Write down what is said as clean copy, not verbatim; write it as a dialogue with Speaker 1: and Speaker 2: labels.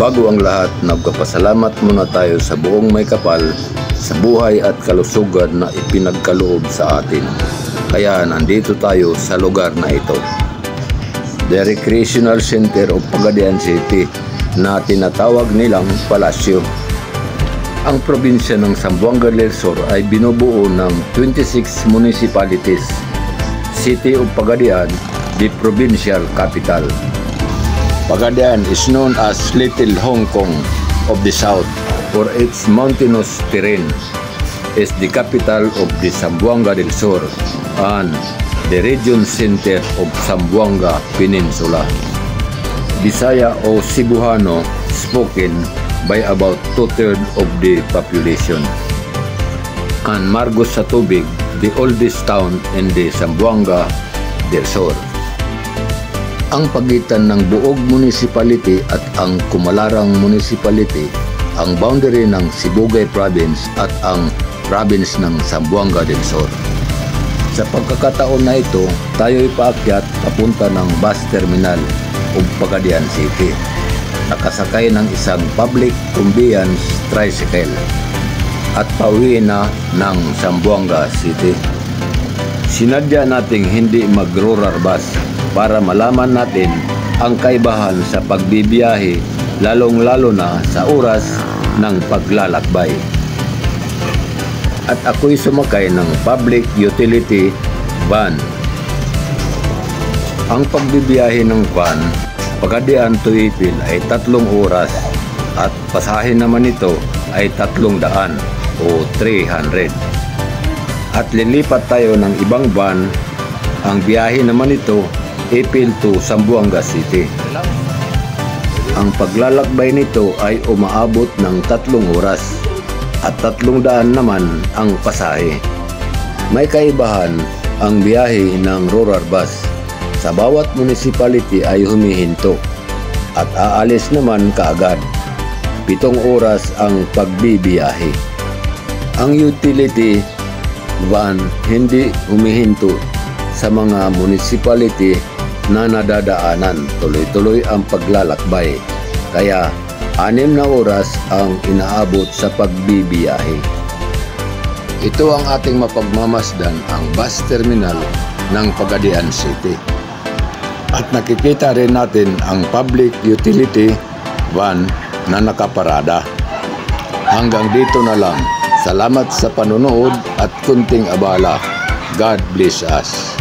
Speaker 1: Bago ang lahat, nagpapasalamat muna tayo sa buong may kapal sa buhay at kalusugan na ipinagkaloob sa atin. Kaya nandito tayo sa lugar na ito. The Recreational Center of Pagadian City na tinatawag nilang Palasyo. Ang probinsya ng Zamboanga del Sur ay binubuo ng 26 municipalities. City of Pagadian, the provincial capital. Pagadian is known as Little Hong Kong of the South for its mountainous terrain. Is the capital of the Zamboanga del Sur and the region center of Zamboanga Peninsula. Bisaya o Cebuano spoken by about 2/3 of the population. And Margos sa Tubig, the oldest town in the Zamboanga del Sur. Ang pagitan ng Buog Municipality at ang Kumalarang Municipality, ang boundary ng Sibugay Province at ang province ng Zamboanga del Sur. Sa pagkakataon na ito, tayo'y paakyat papunta ng bus terminal of Pagadian City. Nakasakay ng isang public conveyance tricycle at pauwi na ng Zamboanga City. Sinadya nating hindi mag-rural bus para malaman natin ang kaibahan sa pagbibiyahe, lalong-lalo na sa oras ng paglalakbay. At ako'y sumakay ng public utility van. Ang pagbibiyahe ng van, Pagadian to Ipil ay 3 oras at pasahe naman ito ay 300 o 300. At lilipat tayo ng ibang van, ang biyahe naman ito Ipil to Zamboanga City. Ang paglalakbay nito ay umaabot ng 3 oras at 300 naman ang pasahe. May kaibahan ang biyahe ng rural bus. Sa bawat municipality ay humihinto at aalis naman kaagad. 7 oras ang pagbibiyahe. Ang utility van hindi humihinto sa mga municipality na nadadaanan. Tuloy-tuloy ang paglalakbay. Kaya 6 na oras ang inaabot sa pagbibiyahe. Ito ang ating mapagmamasdan, ang bus terminal ng Pagadian City. At nakikita rin natin ang public utility van na nakaparada. Hanggang dito na lang. Salamat sa panonood at kunting abala. God bless us.